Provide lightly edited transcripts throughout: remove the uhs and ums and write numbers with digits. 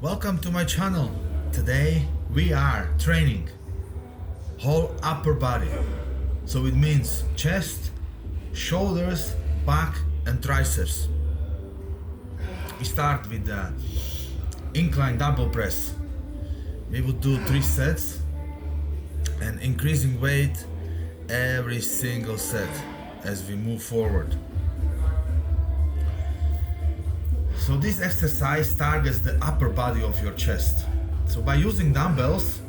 Welcome to my channel. Today we are training whole upper body. So it means chest, shoulders, back and triceps. We start with the incline dumbbell press. We will do 3 sets and increasing weight every single set as we move forward. So this exercise targets the upper body of your chest. So by using dumbbells,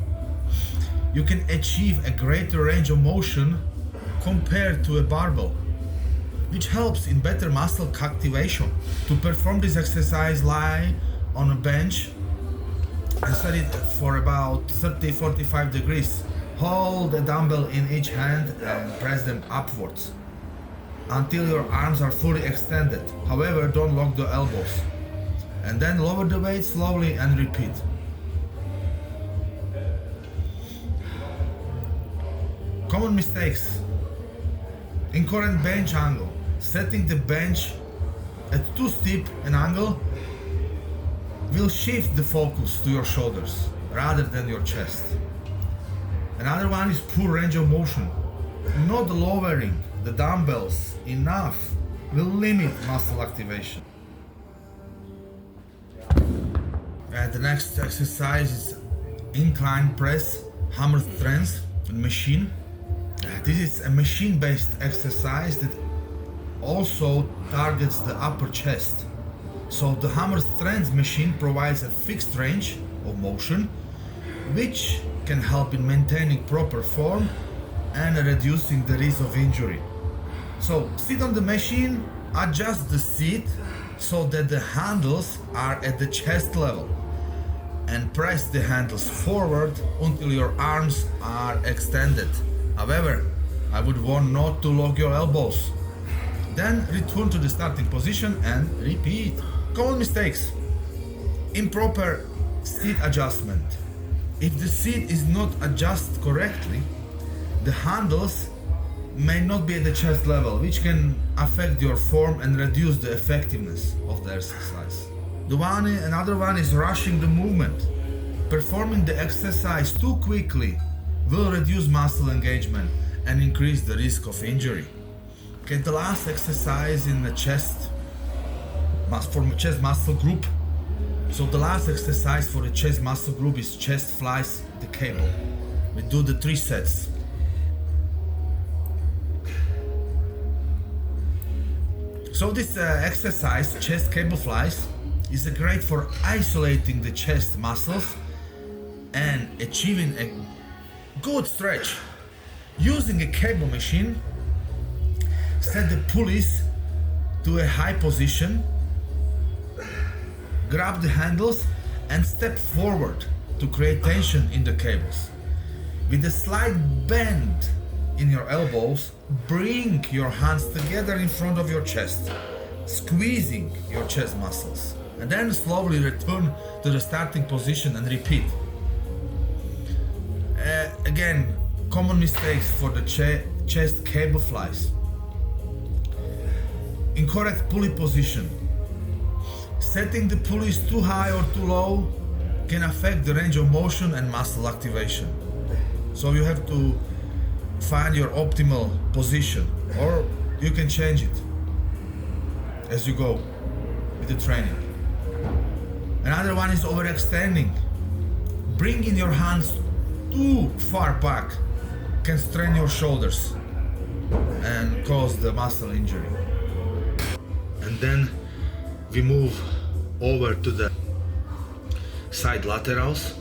you can achieve a greater range of motion compared to a barbell, which helps in better muscle activation. To perform this exercise, lie on a bench and set it for about 30-45 degrees. Hold a dumbbell in each hand and press them upwards until your arms are fully extended. However, don't lock the elbows. And then lower the weight slowly and repeat. Common mistakes. Incorrect bench angle. Setting the bench at too steep an angle will shift the focus to your shoulders rather than your chest. Another one is poor range of motion. Not lowering the dumbbells enough will limit muscle activation. The next exercise is incline press hammer strength machine. This is a machine-based exercise that also targets the upper chest. So the hammer strength machine provides a fixed range of motion, which can help in maintaining proper form and reducing the risk of injury. So sit on the machine, adjust the seat so that the handles are at the chest level, and press the handles forward until your arms are extended. However, I would warn not to lock your elbows. Then return to the starting position and repeat. Common mistakes. Improper seat adjustment. If the seat is not adjusted correctly, the handles may not be at the chest level, which can affect your form and reduce the effectiveness of the exercise. Another one is rushing the movement. Performing the exercise too quickly will reduce muscle engagement and increase the risk of injury. Okay, the last exercise in the chest muscle group. So the last exercise for the chest muscle group is chest flies the cable. We do the 3 sets. So this exercise, chest cable flies, is great for isolating the chest muscles and achieving a good stretch. Using a cable machine, set the pulleys to a high position, grab the handles and step forward to create tension in the cables. With a slight bend in your elbows, bring your hands together in front of your chest, squeezing your chest muscles, and then slowly return to the starting position and repeat. Again, common mistakes for the chest cable flies. Incorrect pulley position. Setting the pulleys too high or too low can affect the range of motion and muscle activation. So you have to find your optimal position, or you can change it as you go with the training. Another one is overextending. Bringing your hands too far back can strain your shoulders and cause the muscle injury. And then we move over to the side laterals.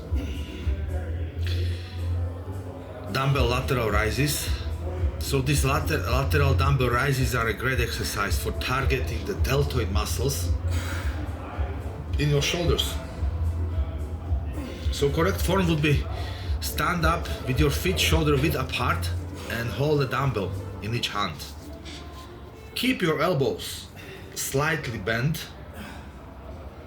Dumbbell lateral rises. So these lateral dumbbell rises are a great exercise for targeting the deltoid muscles in your shoulders. So correct form would be stand up with your feet shoulder width apart and hold a dumbbell in each hand. Keep your elbows slightly bent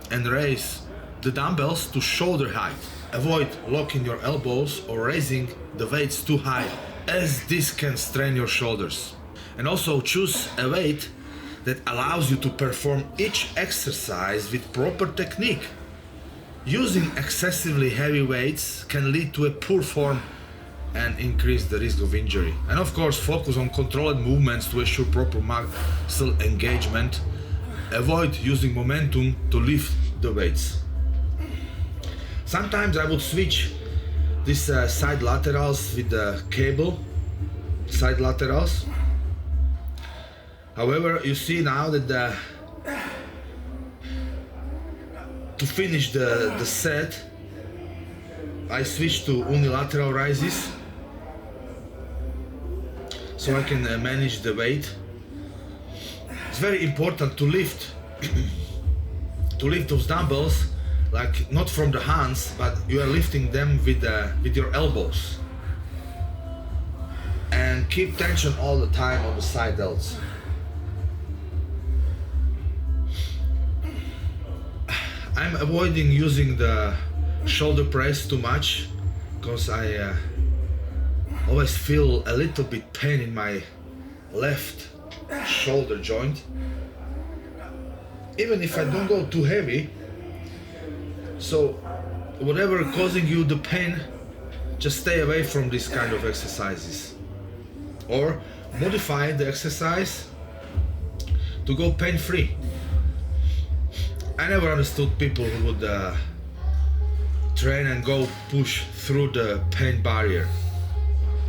and raise the dumbbells to shoulder height. Avoid locking your elbows or raising the weights too high, as this can strain your shoulders. And also choose a weight that allows you to perform each exercise with proper technique Using excessively heavy weights can lead to a poor form and increase the risk of injury. And of course, focus on controlled movements to ensure proper muscle engagement. Avoid using momentum to lift the weights. Sometimes I would switch these side laterals with the cable, side laterals. However, you see now that to finish the set, I switch to unilateral rises, so I can manage the weight. It's very important to lift those dumbbells, like not from the hands, but you are lifting them with your elbows, and keep tension all the time on the side delts. I'm avoiding using the shoulder press too much because I always feel a little bit pain in my left shoulder joint, even if I don't go too heavy. So whatever causing you the pain, just stay away from this kind of exercises, or modify the exercise to go pain-free. I never understood people who would train and go push through the pain barrier.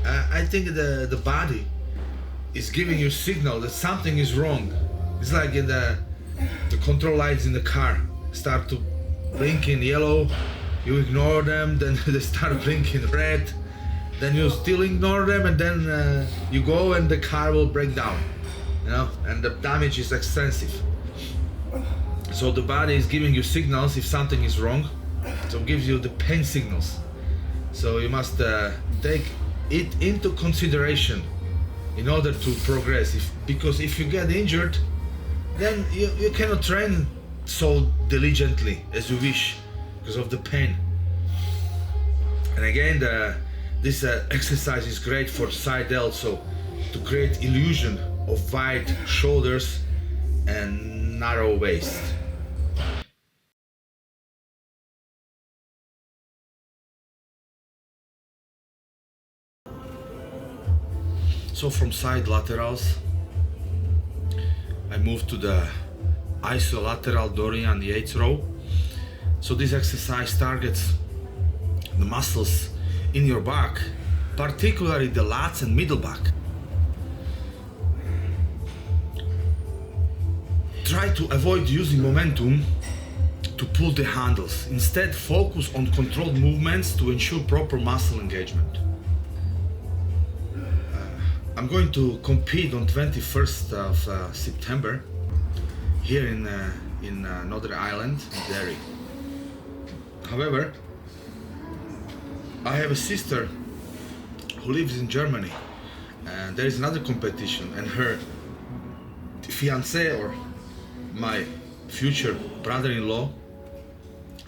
I think the body is giving you signal that something is wrong. It's like in the control lights in the car start to blink in yellow, you ignore them, then they start blinking red, then you still ignore them, and then you go and the car will break down, you know, and the damage is extensive. So the body is giving you signals if something is wrong, so it gives you the pain signals. So you must take it into consideration in order to progress. Because if you get injured, then you cannot train so diligently as you wish because of the pain. And again, this exercise is great for side delts, so to create illusion of wide shoulders and narrow waist. So from side laterals, I move to the isolateral Dorian Yates row. So this exercise targets the muscles in your back, particularly the lats and middle back. Try to avoid using momentum to pull the handles. Instead, focus on controlled movements to ensure proper muscle engagement. I'm going to compete on 21st of September here in Northern Ireland, Derry. However, I have a sister who lives in Germany, and there is another competition, and her fiancé, or my future brother-in-law,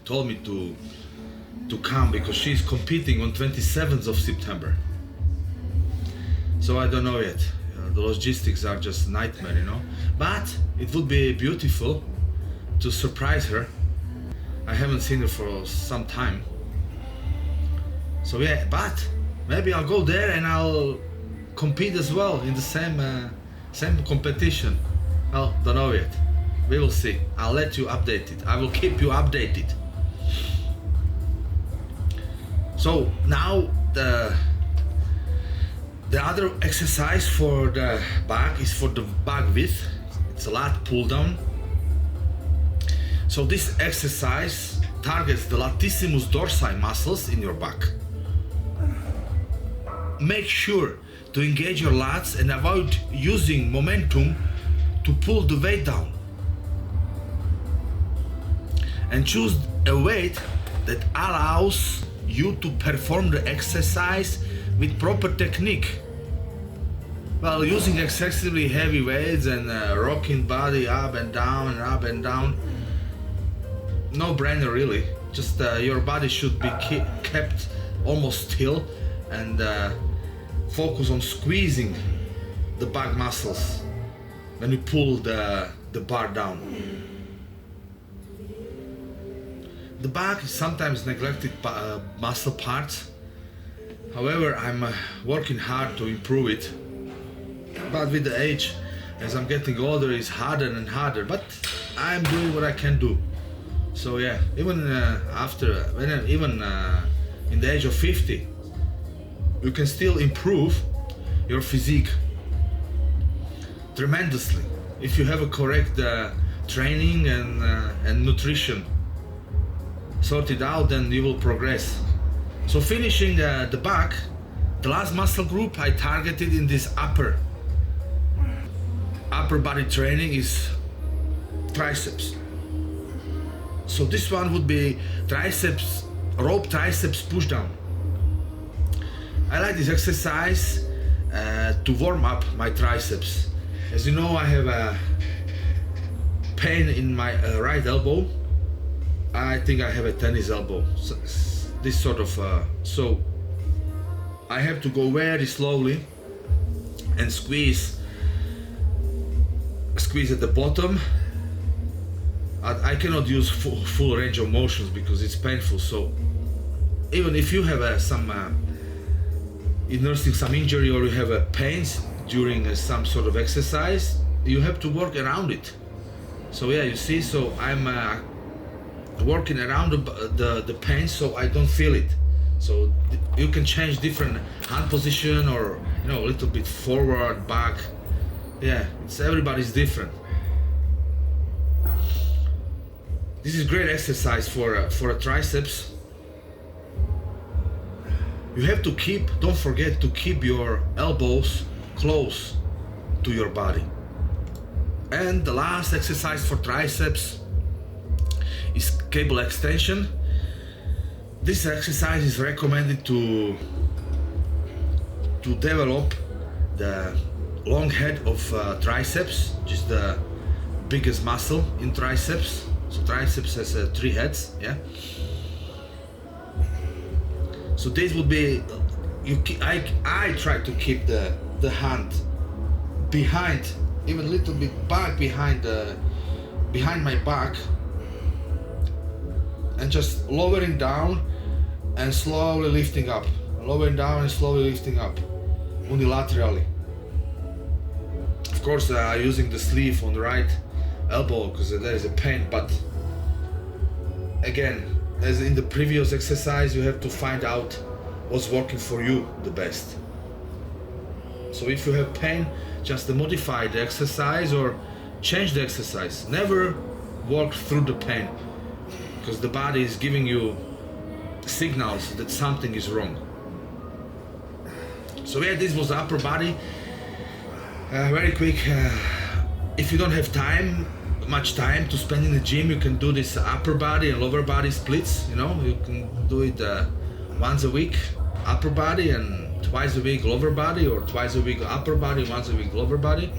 told me to come because she's competing on 27th of September. So I don't know yet. The logistics are just a nightmare, you know. But it would be beautiful to surprise her. I haven't seen her for some time. So yeah, but maybe I'll go there and I'll compete as well in the same competition. Well, don't know yet. We will see. I'll let you update it. I will keep you updated. So now the other exercise for the back is for the back width. It's a lat pulldown. So this exercise targets the latissimus dorsi muscles in your back. Make sure to engage your lats and avoid using momentum to pull the weight down. And choose a weight that allows you to perform the exercise with proper technique. Well, using excessively heavy weights and rocking body up and down and up and down, no brainer really. Just your body should be kept almost still and focus on squeezing the back muscles when you pull the bar down. The back is sometimes neglected muscle parts. However, I'm working hard to improve it. But with the age, as I'm getting older, it's harder and harder. But I'm doing what I can do. So yeah, even in the age of 50, you can still improve your physique tremendously if you have a correct training and nutrition sorted out. Then you will progress. So finishing the back, the last muscle group I targeted in this upper body training is triceps. So this one would be rope triceps pushdown. I like this exercise to warm up my triceps. As you know, I have a pain in my right elbow. I think I have a tennis elbow. So, this sort of, so I have to go very slowly and squeeze at the bottom. I cannot use full range of motions because it's painful. So even if you have you're nursing some injury or you have pains during some sort of exercise, you have to work around it. So yeah, you see, so I'm working around the pain so I don't feel it. So you can change different hand position or a little bit forward, back. Yeah, everybody's different. This is great exercise for a triceps. You have to don't forget to keep your elbows close to your body. And the last exercise for triceps is cable extension. This exercise is recommended to develop the long head of triceps, which is the biggest muscle in triceps. So triceps has 3 heads, yeah. So this would be, I try to keep the hand behind, even a little bit back behind my back, and just lowering down and slowly lifting up, lowering down and slowly lifting up, unilaterally. Of course, using the sleeve on the right elbow because there is a pain, but again, as in the previous exercise, you have to find out what's working for you the best. So if you have pain, just modify the exercise or change the exercise. Never work through the pain because the body is giving you signals that something is wrong. So yeah, this was the upper body. Very quick. If you don't have much time to spend in the gym, you can do this upper body and lower body splits. You can do it once a week upper body and twice a week lower body, or twice a week upper body, once a week lower body.